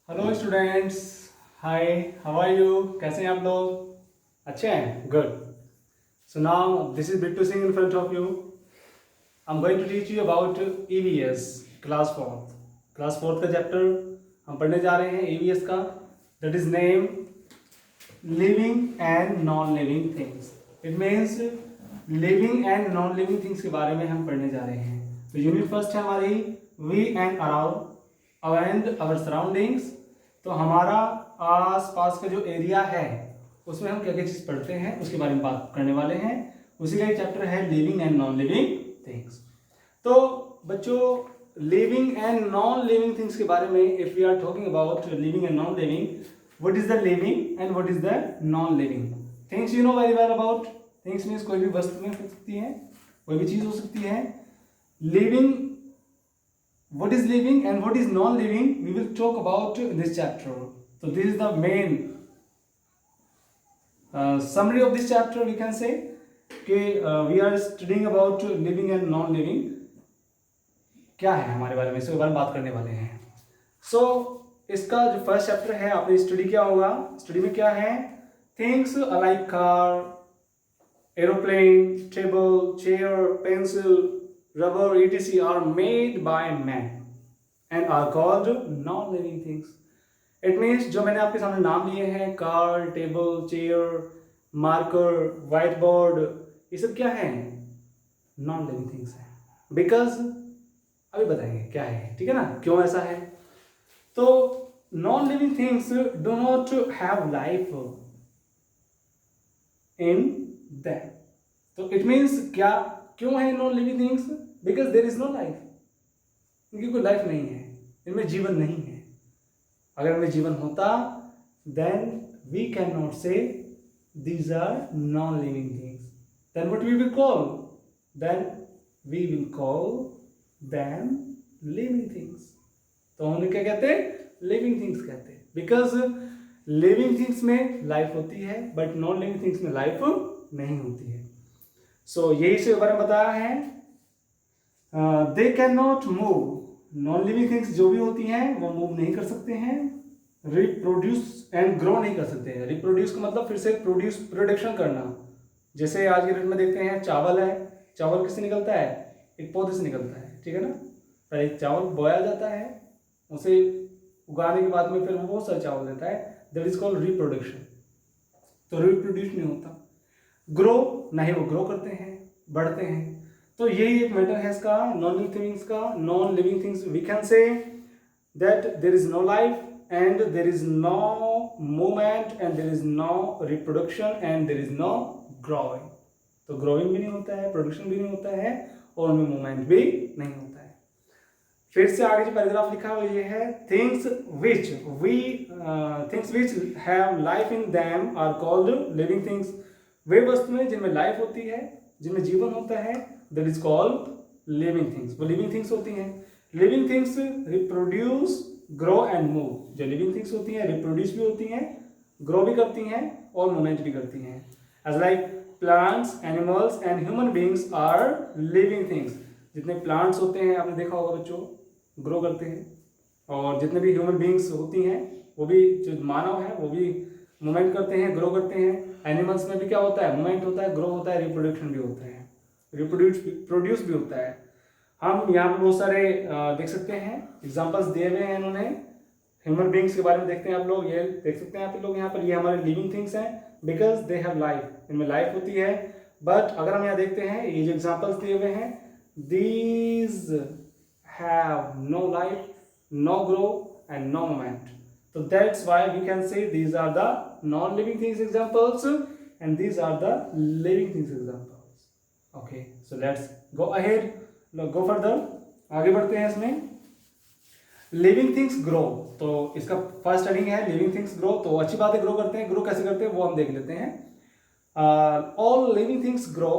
Hello students. Hi, how are you? कैसे हैं आप लोग? अच्छे हैं? Good. So now this is Bittu Singh in front of you. I am going to teach you about EVS class fourth. Class fourth का chapter हम पढ़ने जा रहे हैं ईवीएस का, that is name living and non living things. It means living and non living things के बारे में हम पढ़ने जा रहे हैं। तो यूनिट फर्स्ट है हमारी we and around and our surroundings. तो हमारा आस पास का जो एरिया है उसमें हम क्या क्या चीज़ पढ़ते हैं उसके बारे में बात करने वाले हैं। उसी का एक चैप्टर है living and non living things. तो बच्चों, living and non living things के बारे में if we are talking about living and non living, what is the living and what is the non living things? You know very well about things means कोई भी वस्तु में हो सकती है, कोई भी चीज़ हो सकती है। Living, what is living and what is non-living, we will talk about in this chapter. So this is the main summary of this chapter. We can say कि we are studying about living and non-living. क्या है हमारे बारे में, इसके बारे में बात करने वाले हैं। So इसका जो फर्स्ट चैप्टर है, आपने स्टडी क्या होगा, स्टडी में क्या है? Things like car, aeroplane, table, chair, pencil, rubber, etc. are made by man and are called non-living things. It means जो मैंने आपके सामने नाम लिए हैं, car, table, chair, marker, white board, ये सब क्या है? नॉन लिविंग थिंग्स है। बिकॉज अभी बताएंगे क्या है, ठीक है ना, क्यों ऐसा है। तो non living things do not have life in them. तो इट मीन्स क्या, क्यों है non living things? Because there is no life, इनकी कोई लाइफ नहीं है, इनमें जीवन नहीं है। अगर इनमें जीवन होता then we can not say these are non living things. Then what we will call? Then we will call them living things. तो हम क्या कहते हैं? लिविंग थिंग्स कहते हैं। बिकॉज लिविंग थिंग्स में लाइफ होती है बट नॉन लिविंग थिंग्स में लाइफ नहीं होती है। सो यही से बारे में बताया है, they can not move. Non living things जो भी होती हैं वो मूव नहीं कर सकते हैं, रिप्रोड्यूस एंड ग्रो नहीं कर सकते हैं। रिप्रोड्यूस का मतलब फिर से प्रोड्यूस, प्रोडक्शन करना। जैसे आज के डेट में देखते हैं चावल है, चावल किससे निकलता है? एक पौधे से निकलता है, ठीक है ना। पहले एक चावल बोया जाता है, उसे उगाने के बाद में फिर वो बहुत सारा चावल देता है, दैट इज कॉल्ड रिप्रोडक्शन। तो रिप्रोड्यूस नहीं होता। ग्रो नहीं, वो ग्रो करते हैं, बढ़ते हैं। तो यही एक मैटर है इसका, नॉन लिविंग थिंग्स का। Non living things we can say that there is no life and there is no movement and there is no reproduction and there is no growing. तो ग्रोइंग भी नहीं होता है, production भी नहीं होता है और उनमें मूवमेंट भी नहीं होता है। फिर से आगे जो पैराग्राफ लिखा हुआ ये है, things which have life in them are called living things. वे वस्तुएं जिनमें लाइफ होती है, जिनमें जीवन होता है, that is called living things. वो लिविंग थिंग्स होती हैं। Living things reproduce, grow and move. जो लिविंग थिंग्स होती हैं रिप्रोड्यूस भी होती हैं, ग्रो भी करती हैं और मूवमेंट भी करती हैं। As like plants, animals and human beings are living things. जितने प्लांट्स होते हैं आपने देखा होगा बच्चों, ग्रो करते हैं, और जितने भी ह्यूमन बींग्स होती हैं वो भी, जो मानव है वो भी मूवमेंट करते हैं, ग्रो करते हैं। एनिमल्स में भी क्या होता है? मूवमेंट होता है, ग्रो होता है, रिप्रोडक्शन भी होता है, प्रोड्यूस भी होता है। हम यहाँ पे बहुत सारे देख सकते हैं, एग्जांपल्स दिए हुए हैं इन्होंने। ह्यूमन बींग्स के बारे में देखते हैं आप लोग, ये देख सकते हैं आप लोग यहाँ पर, ये हमारे लिविंग थिंग्स हैं बिकॉज दे हैव लाइफ, इनमें लाइफ होती है। बट अगर हम यहाँ देखते हैं, ये जो एग्जाम्पल्स दिए हुए हैं, these have no life, no grow and no movement. So that's why we can say these are the non-living things examples and these are the living things examples. Okay, so let's go ahead, go further. आगे बढ़ते हैं इसमें। Living things grow, तो इसका first heading है living things grow. तो अच्छी बात है, ग्रो करते हैं। ग्रो कैसे करते हैं वो हम देख लेते हैं। ऑल लिविंग थिंग्स ग्रो,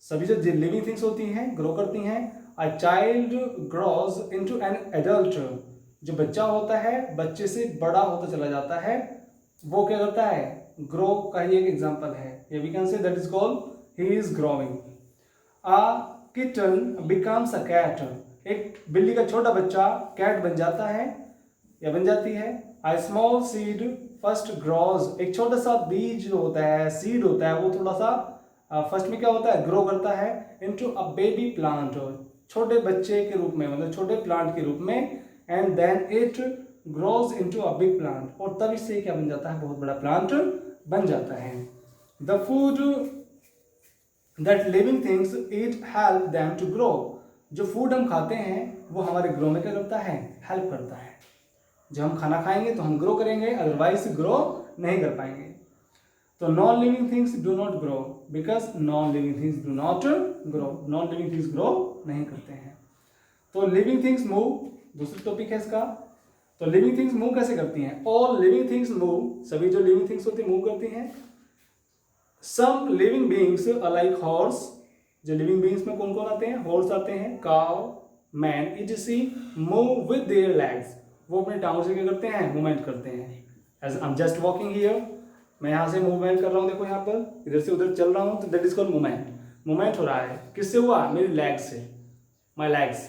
सभी जो लिविंग थिंग्स होती हैं ग्रो करती हैं। A child grows into an adult, जो बच्चा होता है बच्चे से बड़ा होता चला जाता है, वो क्या करता है? ग्रो का ही एक एग्जांपल है। ये we can say that is called he is growing. A kitten becomes a cat, एक बिल्ली का छोटा बच्चा कैट बन जाता है। या बन जाती है। A small seed first grows, एक छोटा सा बीज जो होता है, सीड होता है, वो थोड़ा सा फर्स्ट में क्या होता है, ग्रो करता है इनटू अ बेबी प्लांट, छोटे बच्चे के रूप में, मतलब छोटे प्लांट के रूप में, and then it grows into a big plant, और तब इससे क्या बन जाता है, बहुत बड़ा प्लांट बन जाता है। The food that living things eat help them to grow, जो फूड हम खाते हैं वो हमारे ग्रो में क्या करता है, हेल्प करता है। जब हम खाना खाएंगे तो हम ग्रो करेंगे, अदरवाइज ग्रो नहीं कर पाएंगे। तो non living things do not grow because non living things do not grow, non living things grow नहीं करते हैं। तो लिविंग थिंग्स मूव, दूसरा टॉपिक है इसका। तो लिविंग थिंग्स मूव कैसे करती हैं, ऑल लिविंग थिंग्स मूव, सभी जो लिविंग थिंग्स होती हैं मूव करती हैं। Some living beings like horse, जो लिविंग बींग्स में कौन कौन आते हैं, हॉर्स आते हैं, cow, man, it's move with their legs, वो अपने टांगों से क्या करते हैं, मूवमेंट करते हैं। As I am just walking here, मैं यहाँ से मूवमेंट कर रहा हूँ, देखो यहाँ पर इधर से उधर चल रहा हूँ, तो that is called movement. Movement हो रहा है, किससे हुआ, मेरी लेग्स से, माई लेग्स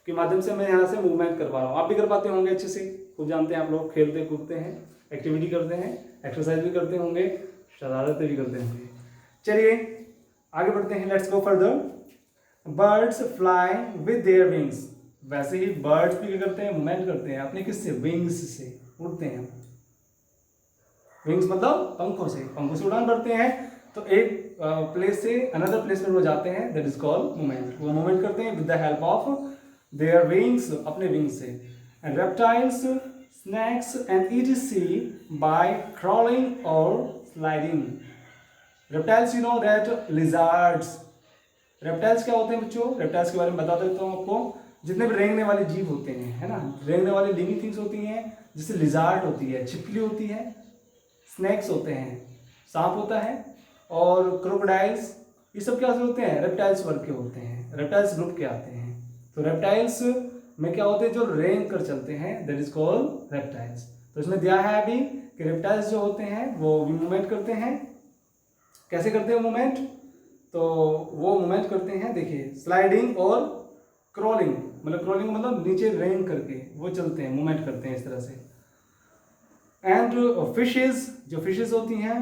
के माध्यम से मैं यहाँ से मूवमेंट करवा रहा हूँ। आप भी कर पाते होंगे अच्छे से, खूब जानते हैं आप लोग, खेलते कूदते हैं, एक्टिविटी करते हैं, एक्सरसाइज भी करते होंगे, शरारतें भी करते होंगे। चलिए आगे बढ़ते हैं, let's go further. Birds fly with their wings, वैसे ही बर्ड्स भी क्या करते हैं, मूवमेंट करते हैं अपने किससे, विंग्स से, उड़ते हैं। विंग्स मतलब पंखों से, पंखों से उड़ान भरते हैं, तो एक प्लेस से अनदर प्लेस में वो जाते हैं, दैट इज कॉल्ड मूवमेंट। वो मूवमेंट करते हैं with the help of their wings, अपने विंग्स से। And reptiles, snakes and etc by crawling और sliding. Reptiles, you know that lizards, reptiles क्या होते हैं बच्चों, रेप्टाइल्स के बारे में बता देता हूँ आपको। जितने भी रेंगने वाले जीव होते हैं, है ना, रेंगने वाली लिविंग थिंग्स होती हैं, जैसे लिजार्ड होती है, छिपकली होती है, स्नैक्स होते हैं, सांप होता है, और क्रोकोडाइल्स, ये सब क्या होते हैं, रेप्टाइल्स वर्ग के होते हैं, रेप्टाइल्स ग्रुप के आते हैं। तो रेप्टाइल्स में क्या होते हैं, जो रेंग कर चलते हैं, दैट इज कॉल्ड रेप्टाइल्स। तो इसमें दिया है अभी कि रेप्टाइल्स जो होते हैं वो मूवमेंट करते हैं। कैसे करते हैं मूवमेंट, तो वो मूवमेंट करते हैं, देखिए, स्लाइडिंग और क्रॉलिंग, मतलब क्रॉलिंग मतलब नीचे रेंग करके वो चलते हैं, मूवमेंट करते हैं इस तरह से। एंड फिशेज, जो फिशेज होती हैं,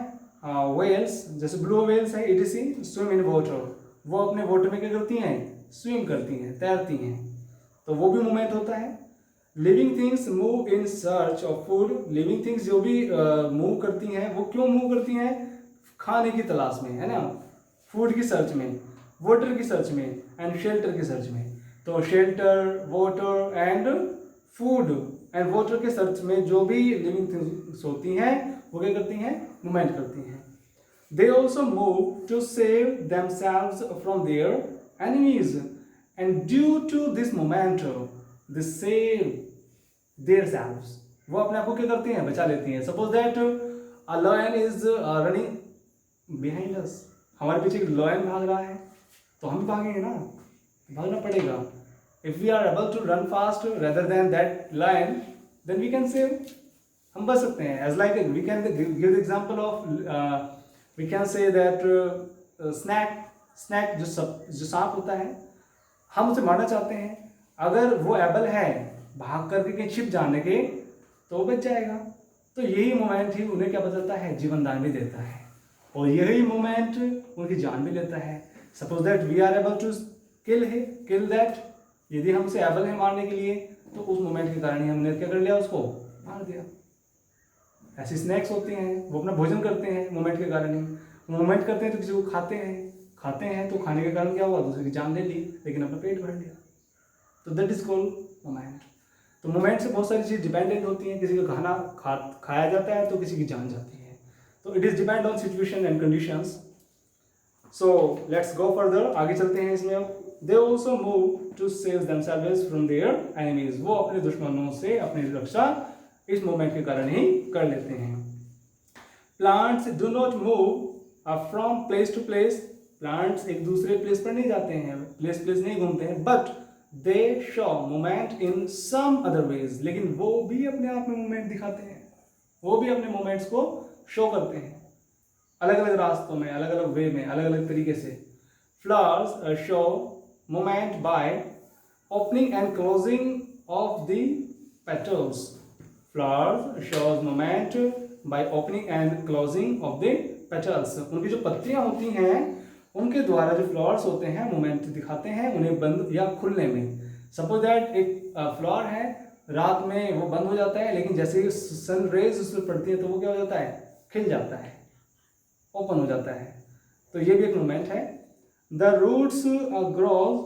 वेल्स, जैसे ब्लू वेल्स है, इटीसी स्विम इन वाटर, वो अपने वाटर में क्या करती हैं, स्विम करती हैं, तैरती हैं, तो वो भी मूवमेंट होता है। Living things move in search of food, living things जो भी मूव करती हैं, वो क्यों मूव करती हैं, खाने की तलाश में, है ना, फूड की सर्च में, वाटर की सर्च में, एंड शेल्टर की सर्च में। तो shelter, water and food and water के सर्च में जो भी लिविंग थिंग्स होती हैं वो क्या करती हैं, मूवमेंट करती हैं। They also move to save themselves from their enemies, and due to this moment they save their selves, वो अपने आप को क्या करती हैं, बचा लेती हैं। Suppose that a lion is running behind us, हमारे पीछे एक लायन भाग रहा है, तो हम भागेंगे ना, भागना पड़ेगा। If we are able to run fast rather than that lion, then we can save, हम बच सकते हैं। As like we can give the example of we can say that snake जो सांप होता है, हम उसे मारना चाहते हैं, अगर वो एबल है भाग करके कहीं छिप जाने के, तो वो बच जाएगा। तो यही मोमेंट ही उन्हें क्या बदलता है, जीवन दान भी देता है, और यही मोमेंट उनकी जान भी लेता है। Suppose that we are able to kill that, यदि हम उसे एबल है मारने के लिए, तो उस मोमेंट के कारण ही हमने क्या कर लिया, उसको मार दिया। ऐसी स्नैक्स होती हैं, वो अपना भोजन करते हैं मोमेंट के कारण ही, मूवमेंट करते हैं तो किसी को खाते हैं तो खाने के कारण क्या हुआ, दूसरे की जान ले ली, लेकिन अपना पेट भर लिया। तो दैट इज कॉल्ड मोमेंट। तो मोमेंट से बहुत सारी चीज़ डिपेंडेंट होती हैं, किसी का खाना खाया जाता है तो किसी की जान जाती है। तो it is depend on situation and conditions. So let's go further, आगे चलते हैं इसमें। They also move to save themselves from their enemies, वो अपने दुश्मनों से अपनी रक्षा इस मूवमेंट के कारण ही कर लेते हैं। Plants do not move from place to place, plants एक दूसरे प्लेस पर नहीं जाते हैं, प्लेस नहीं घूमते हैं, but they show movement in some other ways, लेकिन वो भी अपने आप में मूवमेंट दिखाते हैं, वो भी अपने मूवमेंट्स को शो करते हैं अलग अलग रास्तों में, अलग अलग वे में, अलग अलग तरीके से। Flowers show movement by opening and closing of the petals, flowers shows movement by opening and closing of the petals. उनकी जो पत्तियां होती हैं उनके द्वारा जो फ्लावर्स होते हैं मूवमेंट दिखाते हैं उन्हें बंद या खुलने में। सपोज दैट एक फ्लावर है, रात में वो बंद हो जाता है, लेकिन जैसे ही सन रेज उस पर पड़ती है तो वो क्या हो जाता है, खिल जाता है, ओपन हो जाता है। तो ये भी एक मूवमेंट है। द रूट्स ग्रोज,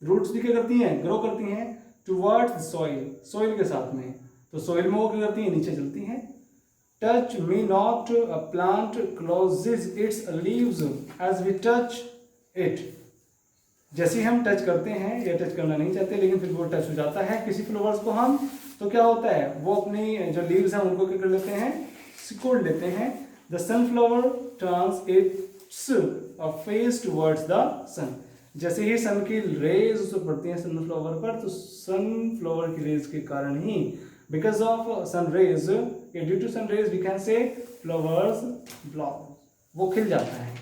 रूट्स भी क्या करती हैं, ग्रो करती हैं टुवर्ड्स सॉइल, सॉइल के साथ में। तो सॉइल में वो क्या करती हैं, नीचे चलती हैं। Touch me not, a plant closes its leaves as we touch it. जैसे ही हम टच करते हैं या टच करना नहीं चाहते लेकिन फिर वो टच हो जाता है किसी फ्लावर्स को हम, तो क्या होता है, वो अपनी जो लीव्स हैं उनको क्या कर लेते हैं, सिकोड़ लेते हैं। The sunflower turns its face towards the sun. जैसे ही सन की रेज उस पर पड़ती हैं सनफ्लावर पर, तो सनफ्लावर की रेज के कारण ही, because of sun rays, due to sun rays we can say flowers bloom, वो खिल जाता है।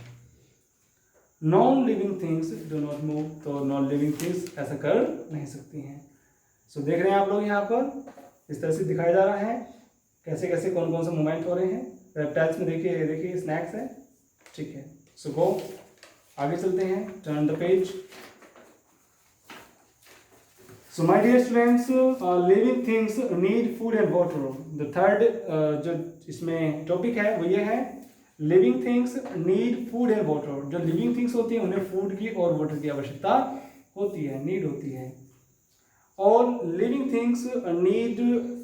Non living things do not move, तो नॉन लिविंग थिंग्स ऐसा कर नहीं सकती हैं। सो देख रहे हैं आप लोग यहाँ पर इस तरह से दिखाया जा रहा है कैसे कैसे कौन कौन से मूवमेंट हो रहे हैं। रेप्टाइल्स में देखिए, देखिए स्नैक्स है, ठीक है। सो गो, आगे चलते हैं, turn the page. So my dear students, living things need food and water. The third जो इसमें टॉपिक है वो ये है, living things need food and water. जो लिविंग थिंग्स होती हैं उन्हें फूड की और वाटर की आवश्यकता होती है, नीड होती है। All living things need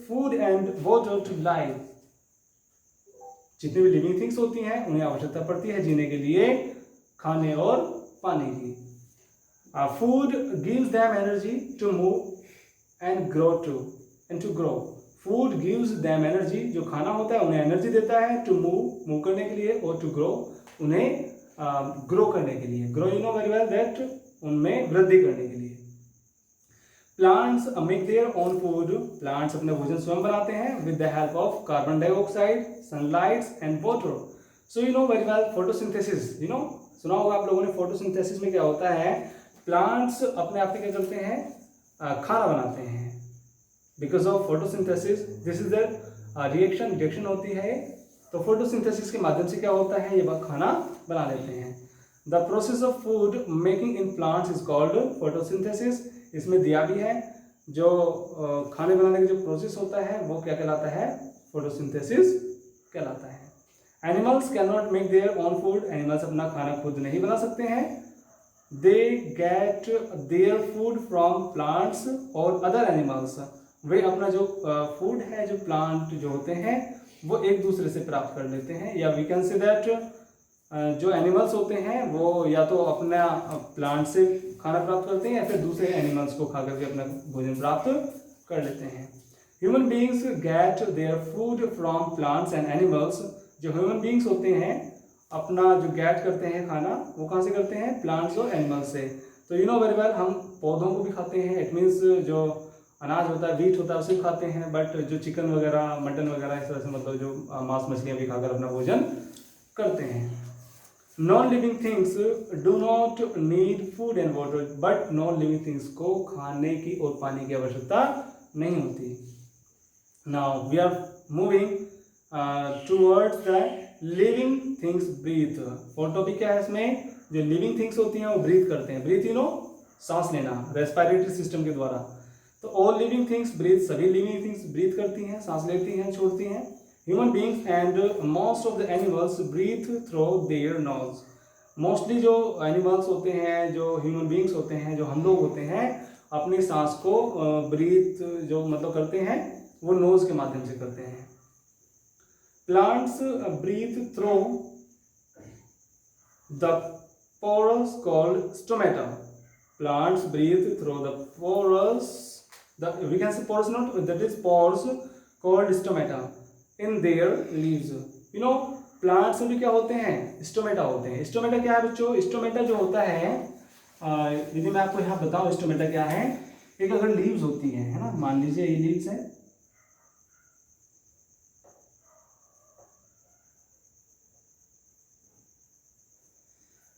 food and water to live. जितनी भी लिविंग थिंग्स होती हैं उन्हें आवश्यकता पड़ती है जीने के लिए खाने और पानी की। Food gives them energy to move and grow to grow. Food gives them energy, जो खाना होता है उन्हें एनर्जी देता है, टू मूव करने के लिए, और टू ग्रो उन्हें ग्रो करने के लिए। Grow you know very well that उनमें वृद्धि करने के लिए। Plants make their own food. Plants अपना भोजन स्वयं बनाते हैं with the help of carbon dioxide, sunlight and water. So you know very well photosynthesis, you know सुना होगा आप लोगों ने। फोटोसिंथेसिस में क्या होता है, प्लांट्स अपने आप में क्या करते हैं, खाना बनाते हैं। Because of photosynthesis, this is the reaction होती है। तो फोटोसिंथेसिस के माध्यम से क्या होता है, ये खाना बना लेते हैं। The process of food making in plants is called photosynthesis. इसमें दिया भी है, जो खाने बनाने का जो प्रोसेस होता है वो क्या कहलाता है, फोटोसिंथेसिस कहलाता है। Animals can not make their own food. Animals अपना खाना खुद नहीं बना सकते हैं। They get their food from plants और अदर एनिमल्स। वे अपना जो फूड है, जो प्लांट जो होते हैं वो एक दूसरे से प्राप्त कर लेते हैं। या वी कैन से दैट जो एनिमल्स होते हैं वो या तो अपना प्लांट से खाना प्राप्त करते हैं या फिर दूसरे एनिमल्स को खा करके अपना भोजन प्राप्त कर लेते हैं। Human beings get their food from plants and animals. जो ह्यूमन बींग्स होते हैं अपना जो गेट करते हैं खाना, वो कहाँ से करते हैं, प्लांट्स और एनिमल्स से। तो यू नो वेरी वेल, हम पौधों को भी खाते हैं, इट मीन्स जो अनाज होता है, वीट होता है, उसे भी खाते हैं। बट जो चिकन वगैरह, मटन वगैरह, इस तरह से मतलब जो मांस मछलियाँ भी खाकर अपना भोजन करते हैं। Non living things do not need food and water. But non living things को खाने की और पानी की आवश्यकता नहीं होती। Now we are moving towards the living things breathe. और टॉपिक क्या है इसमें, जो लिविंग थिंग्स होती हैं वो ब्रीथ करते हैं। ब्रीथ यू नो सांस लेना, रेस्पिरेटरी सिस्टम के द्वारा। तो ऑल लिविंग थिंग्स ब्रीथ, सभी लिविंग थिंग्स ब्रीथ करती हैं, सांस लेती हैं, छोड़ती हैं। Human beings and most of the animals breathe through their nose. Mostly जो एनिमल्स होते हैं, जो ह्यूमन बींग्स होते हैं, जो हम लोग होते हैं, अपनी सांस को ब्रीथ जो मतलब करते हैं वो नोज के माध्यम से करते हैं। Plants breathe through the pores called stomata. Plants breathe through the pores, we can say porous, not that is pores called stomata in their leaves. You know plants में भी क्या होते हैं, स्टोमेटा होते हैं। स्टोमेटा क्या है बच्चों, स्टोमेटा जो होता है, यदि मैं आपको यहाँ बताऊँ स्टोमेटा क्या है, एक अगर लीव्स होती है ना, मान लीजिए ये लीव्स है,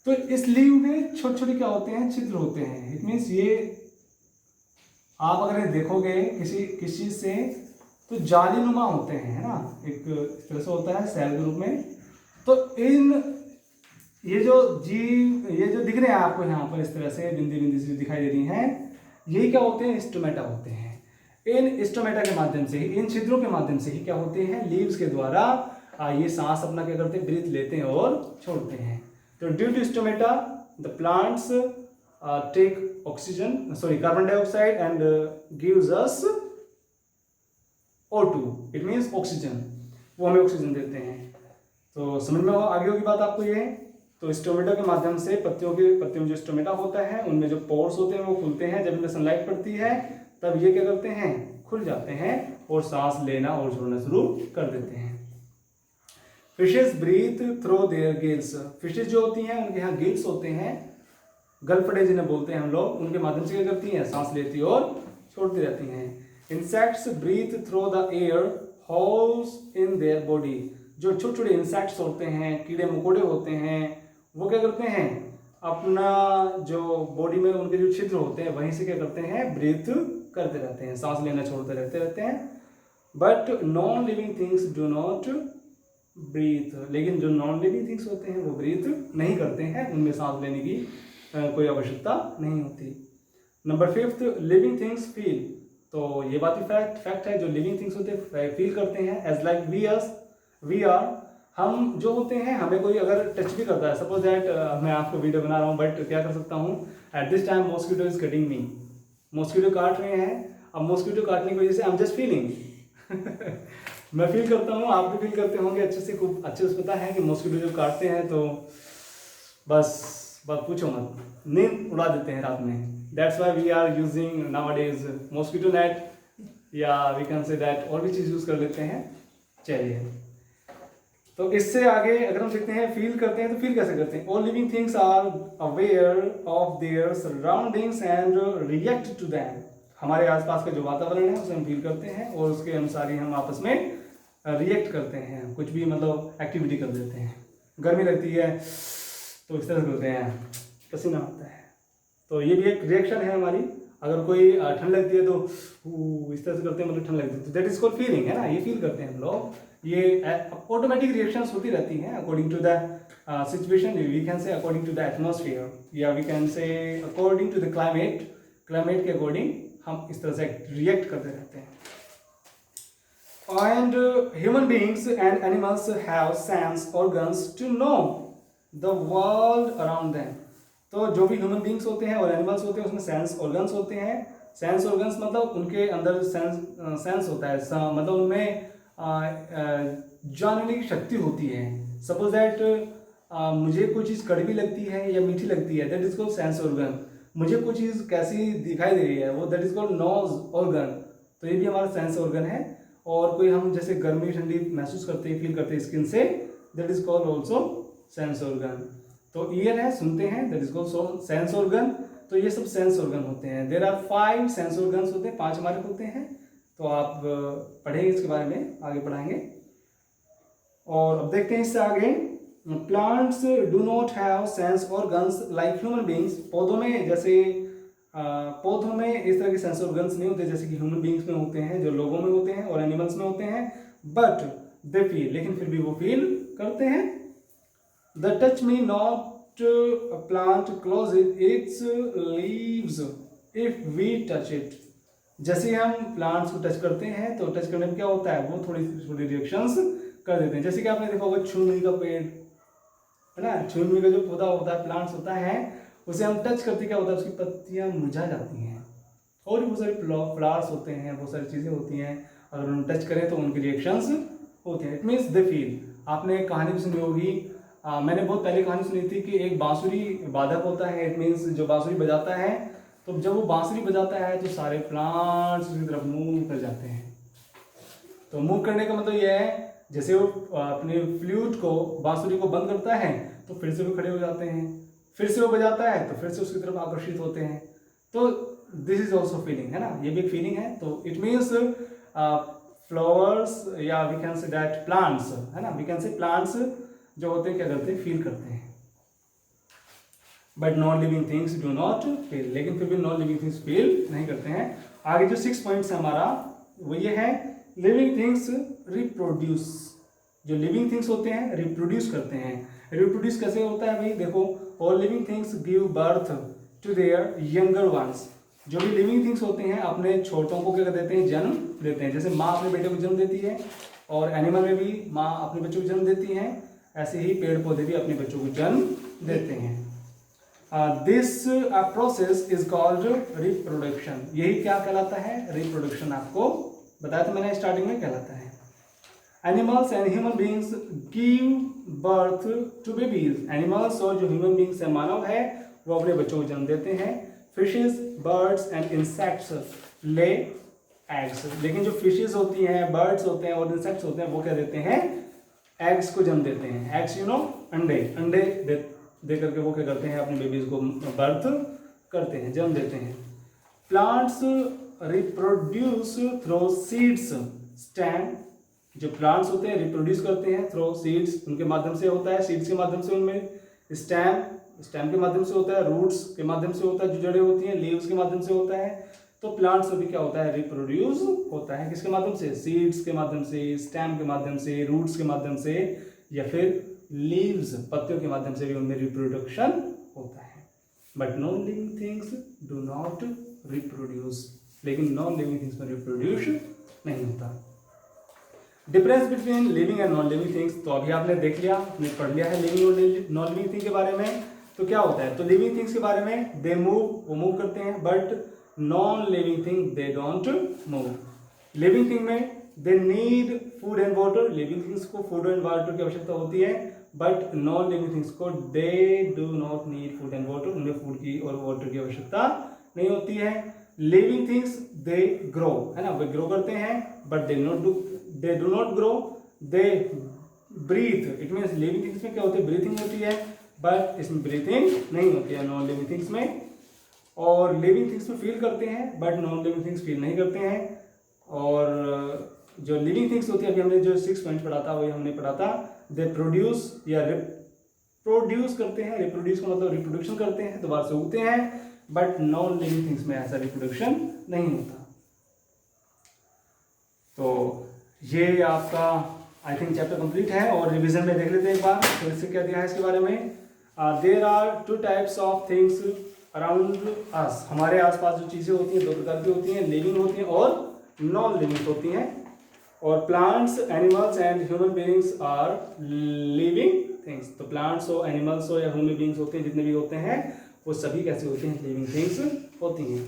तो इस लीव में छोटे छोटे क्या होते हैं, छिद्र होते हैं। इट मीन्स ये आप अगर देखोगे किसी चीज से तो जालीनुमा होते हैं, है ना, एक इस तरह से होता है सेल के रूप में। तो ये जो दिख रहे हैं आपको यहाँ पर इस तरह से बिंदी बिंदी से दिखाई दे रही हैं, यही क्या होते हैं, स्टोमेटा होते हैं। इन स्टोमेटा के माध्यम से ही, इन छिद्रों के माध्यम से ही क्या होते हैं, लीव्स के द्वारा ये सांस अपना क्या करते हैं, ब्रीथ लेते हैं और छोड़ते हैं। तो due to stomata the plants take oxygen carbon dioxide and gives us O2, it means oxygen, वो हमें ऑक्सीजन देते हैं। तो समझ में आगे होगी बात आपको ये। तो स्टोमेटा के माध्यम से पत्तियों में जो स्टोमेटा होता है उनमें जो पोर्स होते हैं वो खुलते हैं, जब इनमें सनलाइट पड़ती है तब ये क्या करते हैं, खुल जाते हैं और सांस लेना और छोड़ना शुरू कर देते हैं। Fishes breathe through their gills, fishes जो होती हैं उनके यहाँ गिल्स होते हैं, गलफड़े जिन्हें बोलते हैं हम लोग, उनके माध्यम से क्या करती हैं, सांस लेती और छोड़ती रहती हैं। Insects breathe through the air holes in their body, जो छोटे छोटे इंसेक्ट्स होते हैं, कीड़े मकोड़े होते हैं, वो क्या करते हैं, अपना जो बॉडी में उनके जो छिद्र होते हैं वहीं से क्या करते हैं, ब्रीथ करते रहते हैं, सांस लेना छोड़ते रहते हैं। But non living things do not breathe, लेकिन जो नॉन लिविंग थिंग्स होते हैं वो ब्रीथ नहीं करते हैं, उनमें सांस लेने की कोई आवश्यकता नहीं होती। नंबर 5, लिविंग थिंग्स फील, तो ये बात भी फैक्ट है, जो लिविंग थिंग्स होते हैं फील करते हैं। एज लाइक वी आर, हम जो होते हैं, हमें कोई अगर टच भी करता है, सपोज दैट मैं आपको वीडियो बना रहा हूँ बट क्या कर सकता हूँ, at this time mosquito is cutting me, mosquito काट रहे हैं, अब मॉस्किटो काटने की वजह से आई एम जस्ट फीलिंग मैं फील करता हूँ, आप भी फील करते होंगे अच्छे से, खूब अच्छे से पता है कि मॉस्किटो जब काटते हैं तो बस बात पूछो मत, नींद उड़ा देते हैं रात में। That's why we are using nowadays mosquito net, या वी कैन से दैट और भी चीज़ यूज़ कर लेते हैं। चलिए, तो इससे आगे अगर हम देखते हैं फील करते हैं, तो फील कैसे करते हैं। All living things are aware of their surroundings and react to them, हमारे आसपास का जो वातावरण है उसे हम फील करते हैं और उसके अनुसार ही हम आपस में रिएक्ट करते हैं, कुछ भी मतलब एक्टिविटी कर देते हैं। गर्मी लगती है तो इस तरह से करते हैं, पसीना आता है, तो ये भी एक रिएक्शन है हमारी। अगर कोई ठंड लगती है तो इस तरह से करते हैं, मतलब ठंड लगती है, तो दैट इज कॉल्ड फीलिंग, है ना, ये फील करते हैं हम लोग। ये ऑटोमेटिक रिएक्शंस होती रहती हैं according to the situation, we can say according to the atmosphere, या we can say according to the climate के अकॉर्डिंग हम इस तरह से रिएक्ट करते रहते हैं। And human beings and animals have sense organs to know the world around them, तो जो भी ह्यूमन बीइंग्स होते हैं और एनिमल्स होते हैं उसमें सेंस ऑर्गन्स होते हैं। सेंस ऑर्गन्स मतलब उनके अंदर सेंस होता है, मतलब उनमें जानने की शक्ति होती है। सपोज दैट मुझे कोई चीज़ कड़वी लगती है या मीठी लगती है, that is called sense organ. मुझे कोई चीज़ कैसी दिखाई दे रही है, वो that is called nose organ, तो ये भी हमारा सेंस ऑर्गन है। और कोई हम जैसे गर्मी ठंडी महसूस करते हैं, फील करते हैं स्किन से, that is called also sense organ. तो ईयर है, सुनते हैं, that is called sense organ. तो ये सब सेंस ऑर्गन होते हैं। देयर आर 5 सेंस ऑर्गन्स होते हैं, 5 हमारे होते हैं। तो आप पढ़ेंगे इसके बारे में, आगे पढ़ाएंगे। और अब देखते हैं इससे आगे, plants do not have sense organs like human beings. पौधों में जैसे पौधों में इस तरह के सेंस ऑर्गन्स नहीं होते जैसे कि ह्यूमन बींग्स में होते हैं, जो लोगों में होते हैं और एनिमल्स में होते हैं। बट दे फील, लेकिन फिर भी वो फील करते हैं। The touch me not plant close its leaves if we touch it. जैसे हम प्लांट्स को टच करते हैं तो टच करने में क्या होता है, वो थोड़ी थोड़ी रिएक्शंस कर देते हैं। जैसे कि आपने देखा होगा छुनमुनी का पेड़ है ना, छुनमुनी का जो पौधा होता है, प्लांट्स होता है, उसे हम टच करते क्या होता है, उसकी पत्तियां मुरझा जाती हैं। और भी बहुत सारे फ्लावर्स होते हैं, बहुत सारी चीज़ें होती हैं, अगर उन्हें टच करें तो उनकी रिएक्शंस होते हैं। It means they feel. आपने कहानी भी सुनी होगी, मैंने बहुत पहले कहानी सुनी थी कि एक बांसुरी वादक होता है। इट मीन्स जो बांसुरी बजाता है, तो जब वो बांसुरी बजाता है तो सारे प्लांट्स उसकी तरफ मूव कर जाते हैं। तो मूव करने का मतलब ये है, जैसे वो अपने फ्लूट को, बांसुरी को बंद करता है तो फिर से वो खड़े हो जाते हैं, फिर से वो बजाता है तो फिर से उसकी तरफ आकर्षित होते हैं। तो दिस इज ऑल्सो फीलिंग, है ना, ये भी एक फीलिंग है। तो इट मीन्स फ्लावर्स या we can say that plants, है ना, वी कैन से प्लांट्स जो होते हैं क्या करते हैं, फील करते हैं। But non living things do not feel, लेकिन फिर भी नॉन लिविंग थिंग्स फील नहीं करते हैं। आगे जो 6 पॉइंट्स है हमारा वो ये है, लिविंग थिंग्स रिप्रोड्यूस, जो लिविंग थिंग्स होते हैं रिप्रोड्यूस करते हैं। रिप्रोड्यूस कैसे होता है भाई, देखो, all living things give birth to their younger ones. जो भी लिविंग थिंग्स होते हैं अपने छोटों को क्या कर देते हैं, जन्म देते हैं। जैसे माँ अपने बेटे को जन्म देती है, और एनिमल में भी माँ अपने बच्चों को जन्म देती है, ऐसे ही पेड़ पौधे भी अपने बच्चों को जन्म देते हैं। This process is called reproduction. यही क्या कहलाता है, रिप्रोडक्शन। आपको बताया था मैंने स्टार्टिंग में, कहलाता है। Animals and human beings give birth to babies. Animals और जो ह्यूमन बींग्स है, मानव है, वो अपने बच्चों को जन्म देते हैं। Fishes, birds and insects lay eggs. लेकिन जो फिशेज होती हैं, बर्ड्स होते हैं और इंसेक्ट्स होते हैं, वो क्या देते हैं, एग्स को जन्म देते हैं। एग्स अंडे, अंडे दे करके वो क्या करते हैं, अपने बेबीज को बर्थ करते हैं, जन्म देते हैं। Plants reproduce through seeds, stem. जो प्लांट्स होते हैं रिप्रोड्यूस करते हैं थ्रू सीड्स, उनके माध्यम से होता है, सीड्स के माध्यम से उनमें। स्टेम के माध्यम से होता है, रूट्स के माध्यम से होता है, जो जड़ें होती हैं, लीव्स के माध्यम से होता है। तो प्लांट्स भी क्या होता है, रिप्रोड्यूस होता है। किसके माध्यम से, सीड्स के माध्यम से, स्टेम के माध्यम से, रूट्स के माध्यम से, या फिर लीव्स, पत्तियों के माध्यम से भी उनमें रिप्रोडक्शन होता है। But non living things do not reproduce. लेकिन नॉन लिविंग थिंग्स में रिप्रोड्यूस नहीं होता। Difference between living and non living things, तो अभी आपने देख लिया, आपने पढ़ लिया है लिविंग और नॉन लिविंग थिंग के बारे में। तो क्या होता है, तो लिविंग थिंग्स के बारे में, दे मूव, वो मूव करते हैं, but non living thing they don't move. Living thing में they need food and water. Living things को फूड एंड वाटर की आवश्यकता होती है, बट नॉन लिविंग थिंग्स को they do not need food and water. उन्हें फूड की और वाटर की आवश्यकता नहीं होती है। लिविंग थिंग्स दे ग्रो, है ना, वे ग्रो करते हैं, but they do not grow, they breathe. It means living things में क्या होती है, ब्रीथिंग होती है, बट इसमें ब्रीथिंग नहीं होती है नॉन लिविंग थिंग्स में। और लिविंग थिंग्स में फील करते हैं, but non living things feel नहीं करते हैं। और जो लिविंग थिंग्स होती है, अभी हमने जो 6 पॉइंट पढ़ा था, वही हमने पढ़ा था, दे प्रोड्यूस या रिप्रोड्यूस करते हैं। रिप्रोड्यूस का मतलब रिप्रोडक्शन करते हैं, दोबारा से उगते हैं, बट नॉन लिविंग थिंग्स में ऐसा रिप्रोडक्शन नहीं होता। तो ये आपका आई थिंक चैप्टर कंप्लीट है, और रिवीजन में देख लेते हैं एक बार, तो इससे क्या दिया है इसके बारे में। There are 2 types of things around us. हमारे आसपास जो चीज़ें होती हैं 2 प्रकार की होती हैं, लिविंग होती हैं और नॉन लिविंग होती हैं। और plants, animals and human beings are living things. तो प्लांट्स हो, एनिमल्स हो या ह्यूमन बीइंग्स होते हैं, जितने भी होते हैं, वो सभी कैसे होते हैं, लिविंग थिंग्स होती हैं।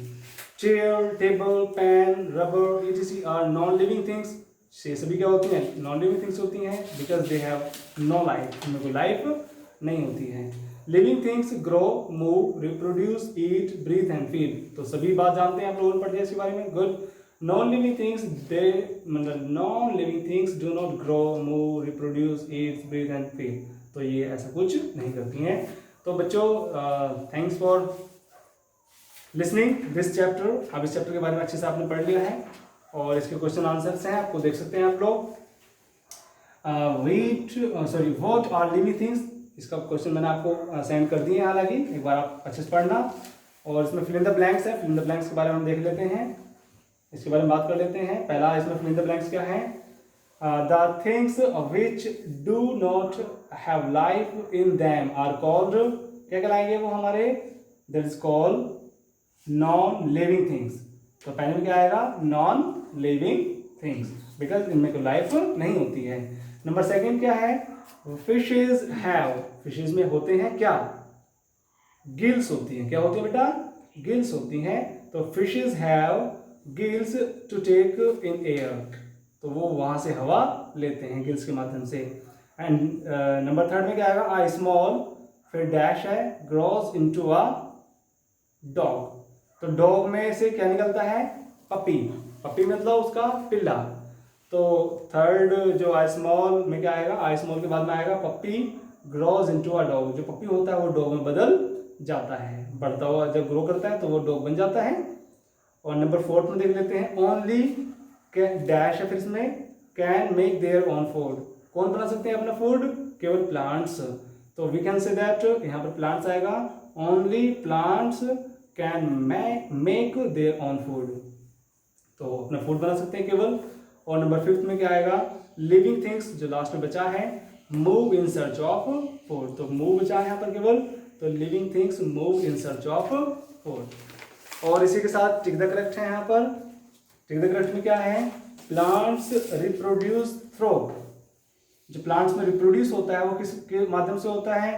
Chair, table, pen, rubber, etc are non living things. ये सभी क्या होती हैं, नॉन लिविंग थिंग्स होती हैं, because they have no life, उनमें कोई लाइफ नहीं होती है। Living things grow, move, reproduce, eat, breathe and feel. तो सभी बात जानते हैं आप लोगों ने पढ़ लिया इसके बारे में, good. Non living things non living things do not grow, move, reproduce, eat, breathe and feel. तो ये ऐसा कुछ नहीं करती हैं। तो बच्चों, thanks for listening this chapter. अब इस चैप्टर के बारे में अच्छे से आपने पढ़ लिया है, और इसके क्वेश्चन आंसर्स हैं, आपको देख सकते हैं आप लोग। व्हाट आर लिविंग थिंग्स, इसका क्वेश्चन मैंने आपको सेंड कर दिए हैं, हालांकि एक बार आप अच्छे से पढ़ना। और इसमें फिल इन द ब्लैंक्स है, फिल इन द ब्लैंक्स के बारे में हम देख लेते हैं, इसके बारे में बात कर लेते हैं। पहला इसमें फिल इन द ब्लैंक्स क्या है, the things which do not have life in them are called, क्या कहलाएंगे वो हमारे, that is called non living things. तो पहले में क्या आएगा, नॉन लिविंग थिंग्स, बिकॉज इनमें कोई लाइफ नहीं होती है। नंबर 2 क्या है, फिशेज हैव, फिशेज में होते हैं क्या, गिल्स होती हैं। क्या होती है बेटा, गिल्स होती हैं। तो fishes have gills to take in air, तो वो वहां से हवा लेते हैं गिल्स के माध्यम से। एंड नंबर 3 में क्या आएगा, आ स्मॉल, फिर डैश है, ग्रोज इनटू अ डॉग। तो डॉग में से क्या निकलता है, पपी, पपी मतलब उसका पिल्ला। तो 3rd जो आई स्मॉल में क्या आएगा, आई स्मॉल के बाद में आएगा puppy grows into a dog. जो पपी होता है वो डॉग में बदल जाता है, बढ़ता हुआ जब ग्रो करता है तो वो डॉग बन जाता है। और नंबर 4 में देख लेते हैं, ओनली डैश है, फिर इसमें can make their own food. कौन बना सकते हैं अपना फूड, केवल प्लांट्स। तो वी कैन से दैट, यहाँ पर प्लांट्स आएगा, only plants can make their own food. तो अपना फूड बना सकते हैं केवल, और नंबर 5 में क्या आएगा, लिविंग थिंग्स जो लास्ट में बचा है, move in search of food. तो मूव बचा है यहाँ पर केवल, तो living things move in search of food. और इसी के साथ टिक द करेक्ट है यहाँ पर। टिक द करेक्ट में क्या है, प्लांट्स रिप्रोड्यूस थ्रू। जो प्लांट्स में रिप्रोड्यूस होता है वो किसके माध्यम से होता है,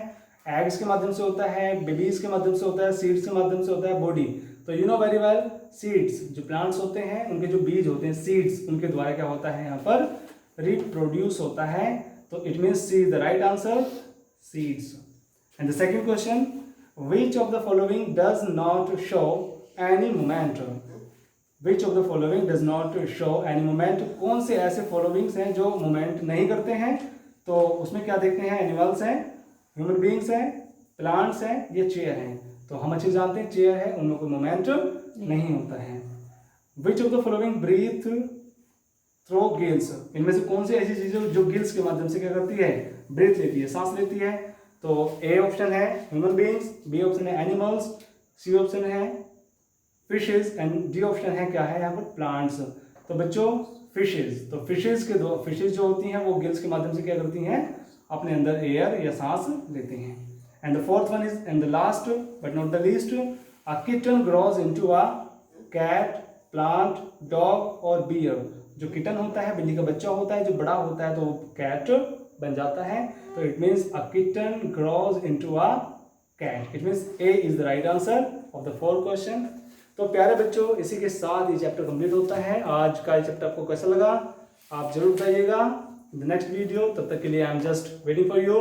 एग्स के माध्यम से होता है, बेबीज के माध्यम से होता है, सीड्स के माध्यम से होता है, बॉडी। तो you know very well, seeds जो प्लांट्स होते हैं उनके जो बीज होते हैं सीड्स, उनके द्वारा क्या होता है यहाँ पर रिप्रोड्यूस होता है। तो it means see the right answer, seeds. And the second question, which of the following does not show any moment? Which of the following does not show any moment? कौन से ऐसे फॉलोइंग्स हैं जो moment नहीं करते हैं? तो उसमें क्या देखते हैं, एनिमल्स हैं, ह्यूमन बींग्स हैं, प्लांट्स हैं, ये चेयर हैं। तो हम अच्छे जानते हैं चेयर है, उनमें कोई मोमेंट नहीं होता है। Which of the following breathe through gills? इनमें से कौन सी ऐसी चीजें जो गिल्स के माध्यम से क्या करती है, ब्रीथ लेती है, सांस लेती है? तो ए ऑप्शन है ह्यूमन बींग्स, बी ऑप्शन है एनिमल्स, सी ऑप्शन है फिशेज एंड डी ऑप्शन है क्या है यहाँ पर प्लांट्स। तो बच्चों फिशेज, तो फिशेज जो होती हैं वो गिल्स के माध्यम से क्या करती हैं, अपने अंदर एयर या सांस लेते हैं। And the fourth one is and the last but not the least, a kitten grows into a cat, plant, dog और बियर। जो किटन होता है, बिल्ली का बच्चा होता है, जो बड़ा होता है तो कैट बन जाता है। तो it means a kitten grows into a cat. It means A is the right answer of the 4 question. तो प्यारे बच्चों, इसी के साथ ये चैप्टर कंप्लीट होता है। आज का ये चैप्टर आपको कैसा लगा आप जरूर बताइएगा द नेक्स्ट वीडियो। तब तक के लिए आई am just waiting for you.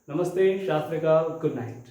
नमस्ते, शास्त्री का गुड नाइट।